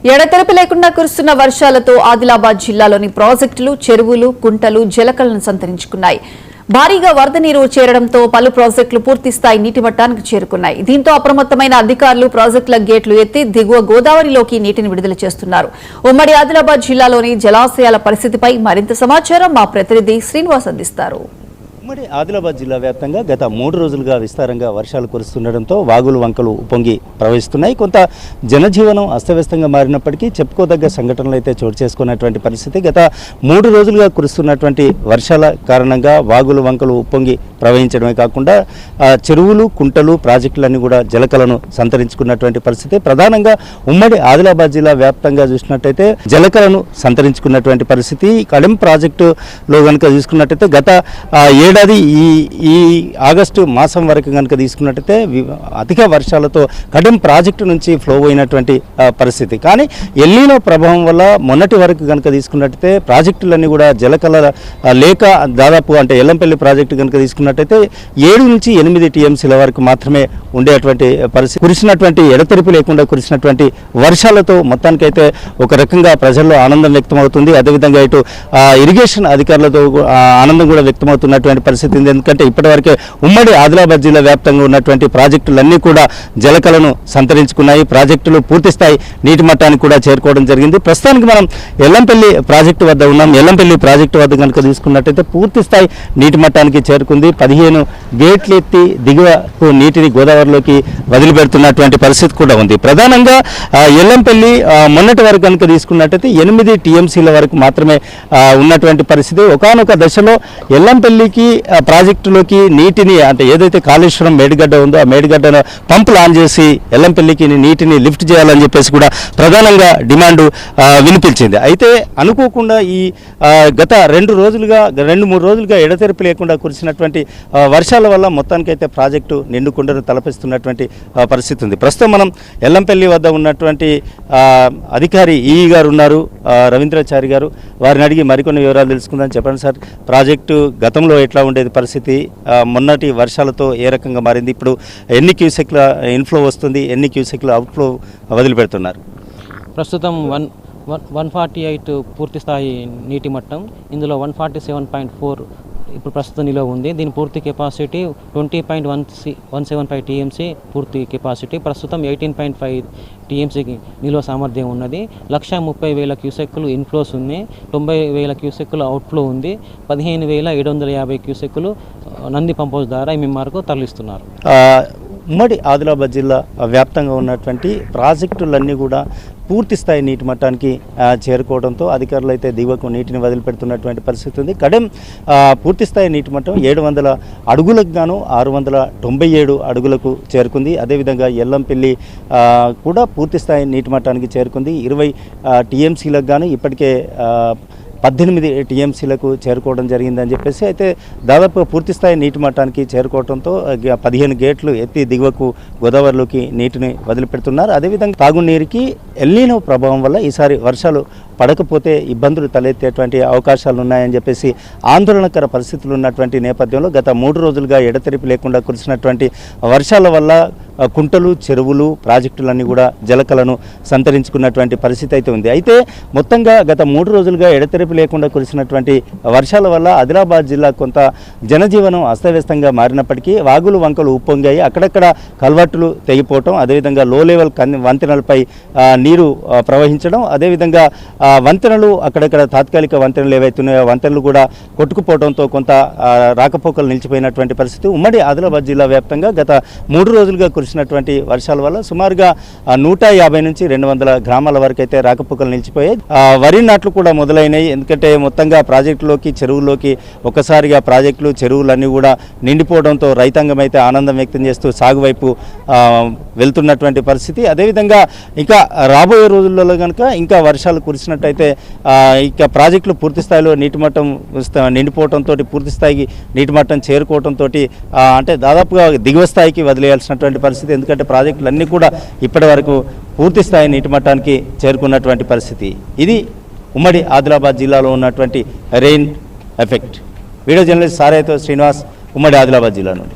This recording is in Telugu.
ఎడతెరిపి లేకుండా కురుస్తున్న వర్షాలతో ఆదిలాబాద్ జిల్లాలోని ప్రాజెక్టులు, చెరువులు, కుంటలు జలకలను సంతరించుకున్నాయి. భారీగా వరద నీరు చేరడంతో పలు ప్రాజెక్టులు పూర్తిస్థాయి నీటి మట్టానికి చేరుకున్నాయి. దీంతో అప్రమత్తమైన అధికారులు ప్రాజెక్టుల గేట్లు ఎత్తి దిగువ గోదావరిలోకి నీటిని విడుదల చేస్తున్నారు. ఉమ్మడి ఆదిలాబాద్ జిల్లాలోని జలాశయాల పరిస్థితిపై మరింత సమాచారం మా ప్రతినిధి శ్రీనివాస్ అందిస్తారు. ఉమ్మడి ఆదిలాబాద్ జిల్లా వ్యాప్తంగా గత 3 రోజులుగా విస్తారంగా వర్షాలు కురుస్తుండటంతో వాగులు వంకలు ఉప్పొంగి ప్రవహిస్తున్నాయి. కొంత జనజీవనం అస్తవ్యస్తంగా మారినప్పటికీ చెప్పుకోదగ్గ సంఘటనలు అయితే చోటు చేసుకున్నటువంటి పరిస్థితి. గత 3 రోజులుగా కురుస్తున్నటువంటి వర్షాల కారణంగా వాగులు వంకలు ఉప్పొంగి ప్రవహించడమే కాకుండా చెరువులు, కుంటలు, ప్రాజెక్టులన్నీ కూడా జలకలను సంతరించుకున్నటువంటి పరిస్థితి. ప్రధానంగా ఉమ్మడి ఆదిలాబాద్ జిల్లా వ్యాప్తంగా చూసినట్టయితే జలకలను సంతరించుకున్నటువంటి పరిస్థితి. కడెం ప్రాజెక్టులో కనుక చూసుకున్నట్టయితే గత ఏడాది ఈ ఆగస్టు మాసం వరకు కనుక తీసుకున్నట్టయితే అధిక వర్షాలతో కడెం ప్రాజెక్టు నుంచి ఫ్లో అయినటువంటి పరిస్థితి. కానీ ఎల్నినో ప్రభావం వల్ల మొన్నటి వరకు కనుక తీసుకున్నట్టయితే ప్రాజెక్టులన్నీ కూడా జలకల లేక దాదాపు అంటే ఎల్లంపల్లి ప్రాజెక్టు కనుక తీసుకున్నట్టయితే 7 నుంచి 8 టీఎంసీల వరకు మాత్రమే ఉండేటువంటి పరిస్థితి. కురిసినటువంటి ఎడతెరిపి లేకుండా కురిసినటువంటి వర్షాలతో మొత్తానికైతే ఒక రకంగా ప్రజల్లో ఆనందం వ్యక్తమవుతుంది. అదేవిధంగా ఇటు ఇరిగేషన్ అధికారులతో ఆనందం కూడా వ్యక్తమవుతున్నటువంటి పరిస్థితి ఉంది. ఎందుకంటే ఇప్పటివరకే ఉమ్మడి ఆదిలాబాద్ జిల్లా వ్యాప్తంగా ఉన్నటువంటి ప్రాజెక్టులన్నీ కూడా జలకలను సంతరించుకున్నాయి. ప్రాజెక్టులు పూర్తిస్థాయి నీటి మట్టానికి కూడా చేరుకోవడం జరిగింది. ప్రస్తుతానికి మనం ఎల్లంపల్లి ప్రాజెక్టు వద్ద ఉన్నాం. ఎల్లంపల్లి ప్రాజెక్టు వద్ద కనుక తీసుకున్నట్టయితే పూర్తిస్థాయి నీటి మట్టానికి చేరుకుంది. 15 గేట్లు ఎత్తి దిగువ నీటిని గోదావరిలోకి వదిలిపెడుతున్నటువంటి పరిస్థితి కూడా ఉంది. ప్రధానంగా ఎల్లంపల్లి మొన్నటి వరకు కనుక తీసుకున్నట్టయితే 8 టీఎంసీల వరకు మాత్రమే ఉన్నటువంటి పరిస్థితి. ఒకానొక దశలో ఎల్లంపల్లికి ప్రాజెక్టులోకి నీటిని అంటే ఏదైతే కాళేశ్వరం మేడిగడ్డ ఉందో ఆ మేడిగడ్డను పంపులు ఆన్ చేసి ఎల్లంపల్లికి నీటిని లిఫ్ట్ చేయాలని చెప్పేసి కూడా ప్రధానంగా డిమాండ్ వినిపించింది. అయితే అనుకోకుండా ఈ గత 2-3 రోజులుగా ఎడతెరిపి లేకుండా కురిసినటువంటి వర్షాల వల్ల మొత్తానికైతే ప్రాజెక్టు నిండుకుండను తలపిస్తున్నటువంటి పరిస్థితి ఉంది. ప్రస్తుతం మనం ఎల్లంపల్లి వద్ద ఉన్నటువంటి అధికారి ఈఈ గారు ఉన్నారు, రవీంద్రాచారి గారు. వారిని అడిగి మరికొన్ని వివరాలు తెలుసుకుందాం. చెప్పండి సార్, ప్రాజెక్టు గతంలో ఎట్లా ఉండేది పరిస్థితి, మొన్నటి వర్షాలతో ఏ రకంగా మారింది, ఇప్పుడు ఎన్ని క్యూసెక్ల ఇన్ఫ్లో వస్తుంది, ఎన్ని క్యూసెక్ల అవుట్ఫ్లో వదిలిపెడుతున్నారు? ప్రస్తుతం 148 పూర్తి స్థాయి నీటి మట్టం, ఇందులో 147.4 ఇప్పుడు ప్రస్తుతం నిలువ ఉంది. దీని పూర్తి కెపాసిటీ 20.175 టీఎంసీ పూర్తి కెపాసిటీ. ప్రస్తుతం 18.5 టీఎంసీకి నిలువ సామర్థ్యం ఉన్నది. 130,000 క్యూసెక్కులు ఇన్ఫ్లోస్ ఉన్నాయి, 90,000 క్యూసెక్కులు అవుట్ఫ్లో ఉంది, 15,750 క్యూసెక్కులు నంది పంపోజ్ ద్వారా MMRకు తరలిస్తున్నారు. ఉమ్మడి ఆదిలాబాద్ జిల్లా వ్యాప్తంగా ఉన్నటువంటి ప్రాజెక్టులన్నీ కూడా పూర్తి స్థాయి నీటి మట్టానికి చేరుకోవడంతో అధికారులు అయితే దిగువకు నీటిని వదిలిపెడుతున్నటువంటి పరిస్థితి ఉంది. కడెం పూర్తి స్థాయి నీటి మట్టం 700 అడుగులకు గాను 697 అడుగులకు చేరుకుంది. అదేవిధంగా ఎల్లంపల్లి కూడా పూర్తి స్థాయి నీటి మట్టానికి చేరుకుంది. 20 టీఎంసీలకు గాను ఇప్పటికే 18 టీఎంసీలకు చేరుకోవడం జరిగిందని చెప్పేసి అయితే దాదాపు పూర్తిస్థాయి నీటి మట్టానికి చేరుకోవడంతో 15 గేట్లు ఎత్తి దిగువకు గోదావరిలోకి నీటిని వదిలిపెడుతున్నారు. అదేవిధంగా తాగునీరుకి ఎల్నినో ప్రభావం వల్ల ఈసారి వర్షాలు పడకపోతే ఇబ్బందులు తలెత్తేటువంటి అవకాశాలు ఉన్నాయని చెప్పేసి ఆందోళనకర పరిస్థితులు ఉన్నటువంటి నేపథ్యంలో గత 3 రోజులుగా ఎడతెరిపి లేకుండా కురిసినటువంటి వర్షాల వల్ల కుంటలు, చెరువులు, ప్రాజెక్టులన్నీ కూడా జలకలను సంతరించుకున్నటువంటి పరిస్థితి అయితే ఉంది. అయితే మొత్తంగా గత 3 రోజులుగా ఎడతెరిపి లేకుండా కురిసినటువంటి వర్షాల వల్ల ఆదిలాబాద్ జిల్లా కొంత జనజీవనం అస్తవ్యస్తంగా మారినప్పటికీ వాగులు వంకలు ఉప్పొంగాయి. అక్కడక్కడ కల్వర్టులు తెగిపోవటం, అదేవిధంగా లో లెవెల్ వంతెనలపై నీరు ప్రవహించడం, అదేవిధంగా వంతెనలు అక్కడక్కడ తాత్కాలిక వంతెనలు ఏవైతున్నాయో వంతెనలు కూడా కొట్టుకుపోవడంతో కొంత రాకపోకలు నిలిచిపోయినటువంటి పరిస్థితి. ఉమ్మడి ఆదిలాబాద్ జిల్లా వ్యాప్తంగా గత 3 రోజులుగా కురిసినటువంటి వర్షాల వల్ల సుమారుగా 150 నుంచి 200 గ్రామాల వరకు అయితే రాకపోకలు నిలిచిపోయాయి. వరి నాట్లు కూడా మొదలైనాయి. ఎందుకంటే మొత్తంగా ప్రాజెక్టులోకి, చెరువుల్లోకి ఒక్కసారిగా ప్రాజెక్టులు, చెరువులన్నీ కూడా నిండిపోవడంతో రైతాంగం అయితే ఆనందం వ్యక్తం చేస్తూ సాగు వైపు వెళ్తున్నటువంటి పరిస్థితి. అదేవిధంగా ఇంకా రాబోయే రోజుల్లో కనుక ఇంకా వర్షాలు కురిసినట్టయితే ఇక ప్రాజెక్టులు పూర్తి స్థాయిలో నీటి మట్టం నిండిపోవడంతో పూర్తి స్థాయికి నీటి మట్టం చేరుకోవడంతో అంటే దాదాపుగా దిగువ స్థాయికి వదిలేయాల్సినటువంటి పరిస్థితి. ఎందుకంటే ప్రాజెక్టులన్నీ కూడా ఇప్పటి వరకు పూర్తి స్థాయి నీటి మట్టానికి చేరుకున్నటువంటి పరిస్థితి. ఇది ఉమ్మడి ఆదిలాబాద్ జిల్లాలో ఉన్నటువంటి రెయిన్ ఎఫెక్ట్. వీడియో జర్నలిస్ట్ సారేతో శ్రీనివాస్, ఉమ్మడి ఆదిలాబాద్ జిల్లా నుండి.